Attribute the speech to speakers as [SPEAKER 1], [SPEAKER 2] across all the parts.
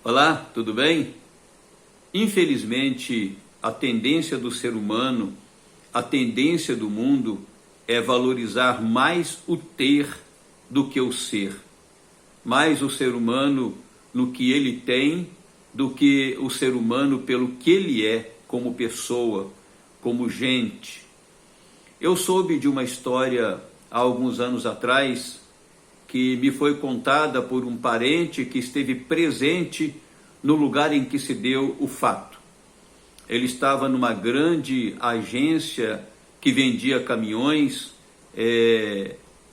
[SPEAKER 1] Olá, tudo bem? Infelizmente, a tendência do ser humano, a tendência do mundo é valorizar mais o ter do que o ser. Mais o ser humano no que ele tem do que o ser humano pelo que ele é como pessoa, como gente. Eu soube de uma história há alguns anos atrás que me foi contada por um parente que esteve presente no lugar em que se deu o fato. Ele estava numa grande agência que vendia caminhões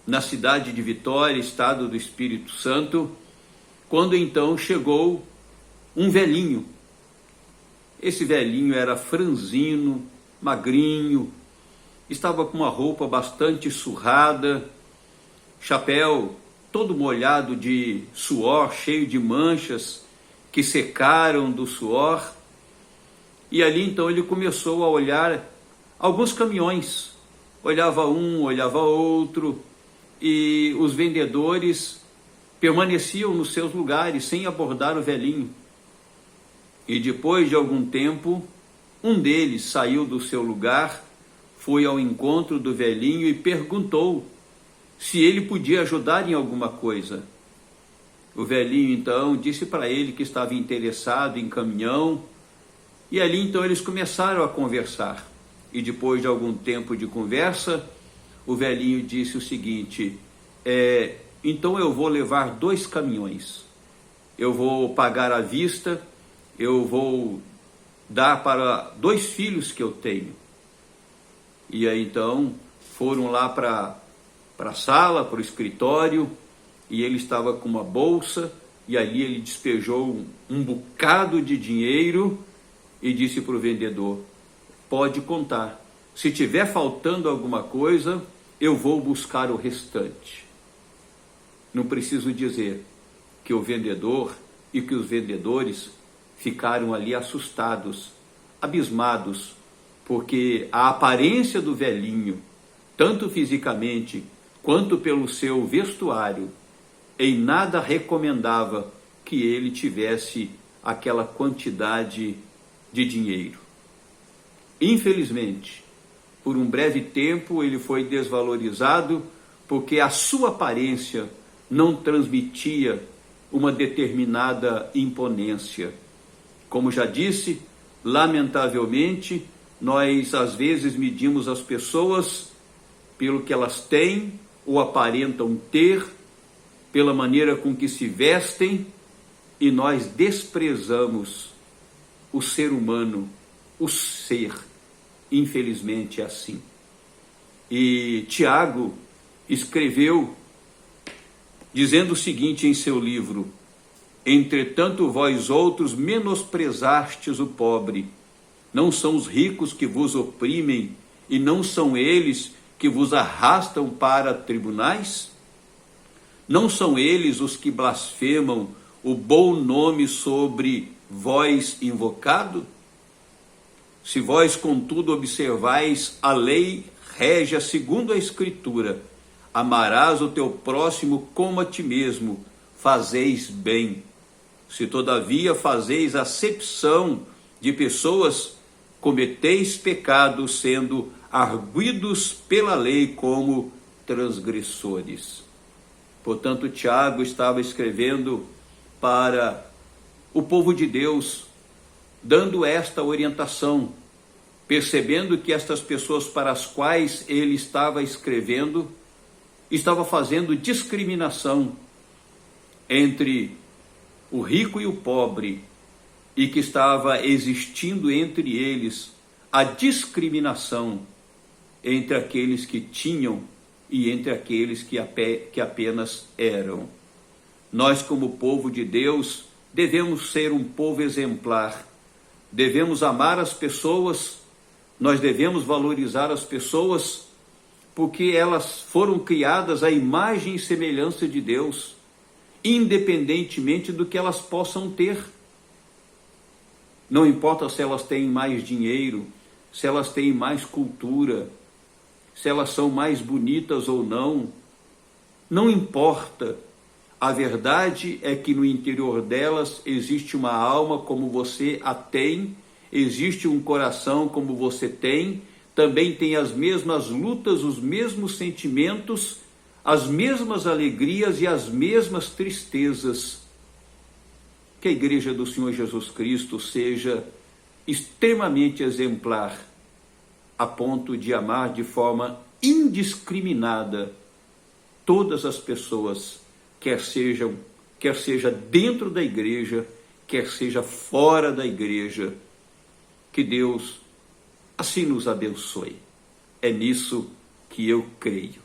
[SPEAKER 1] na cidade de Vitória, estado do Espírito Santo, quando então chegou um velhinho. Esse velhinho era franzino, magrinho, estava com uma roupa bastante surrada, chapéu todo molhado de suor, cheio de manchas que secaram do suor. E ali então ele começou a olhar alguns caminhões, olhava um, olhava outro, e os vendedores permaneciam nos seus lugares sem abordar o velhinho. E depois de algum tempo, um deles saiu do seu lugar, foi ao encontro do velhinho e perguntou se ele podia ajudar em alguma coisa. O velhinho então disse para ele que estava interessado em caminhão, e ali então eles começaram a conversar. E depois de algum tempo de conversa, o velhinho disse o seguinte: então eu vou levar 2 caminhões, eu vou pagar à vista, eu vou dar para 2 filhos que eu tenho. E aí então foram lá para a sala, para o escritório, e ele estava com uma bolsa, e ali ele despejou um bocado de dinheiro e disse para o vendedor: pode contar, se tiver faltando alguma coisa, eu vou buscar o restante. Não preciso dizer que o vendedor e que os vendedores ficaram ali assustados, abismados, porque a aparência do velhinho, tanto fisicamente quanto pelo seu vestuário, em nada recomendava que ele tivesse aquela quantidade de dinheiro. Infelizmente, por um breve tempo ele foi desvalorizado porque a sua aparência não transmitia uma determinada imponência. Como já disse, lamentavelmente, nós às vezes medimos as pessoas pelo que elas têm ou aparentam ter, pela maneira com que se vestem, e nós desprezamos o ser humano, o ser. Infelizmente é assim. E Tiago escreveu dizendo o seguinte em seu livro: entretanto vós outros menosprezastes o pobre, não são os ricos que vos oprimem, e não são eles que vos arrastam para tribunais? Não são eles os que blasfemam o bom nome sobre vós invocado? Se vós, contudo, observais a lei régia segundo a Escritura, amarás o teu próximo como a ti mesmo, fazeis bem. Se todavia fazeis acepção de pessoas, cometeis pecado, sendo arguidos pela lei como transgressores. Portanto, Tiago estava escrevendo para o povo de Deus, dando esta orientação, percebendo que estas pessoas para as quais ele estava escrevendo, estava fazendo discriminação entre o rico e o pobre, e que estava existindo entre eles a discriminação entre aqueles que tinham e entre aqueles que apenas eram. Nós, como povo de Deus, devemos ser um povo exemplar, devemos amar as pessoas, nós devemos valorizar as pessoas, porque elas foram criadas à imagem e semelhança de Deus, independentemente do que elas possam ter. Não importa se elas têm mais dinheiro, se elas têm mais cultura, se elas são mais bonitas ou não, não importa. A verdade é que no interior delas existe uma alma como você a tem, existe um coração como você tem, também tem as mesmas lutas, os mesmos sentimentos, as mesmas alegrias e as mesmas tristezas. Que a Igreja do Senhor Jesus Cristo seja extremamente exemplar, a ponto de amar de forma indiscriminada todas as pessoas, quer seja dentro da igreja, quer seja fora da igreja. Que Deus assim nos abençoe. É nisso que eu creio.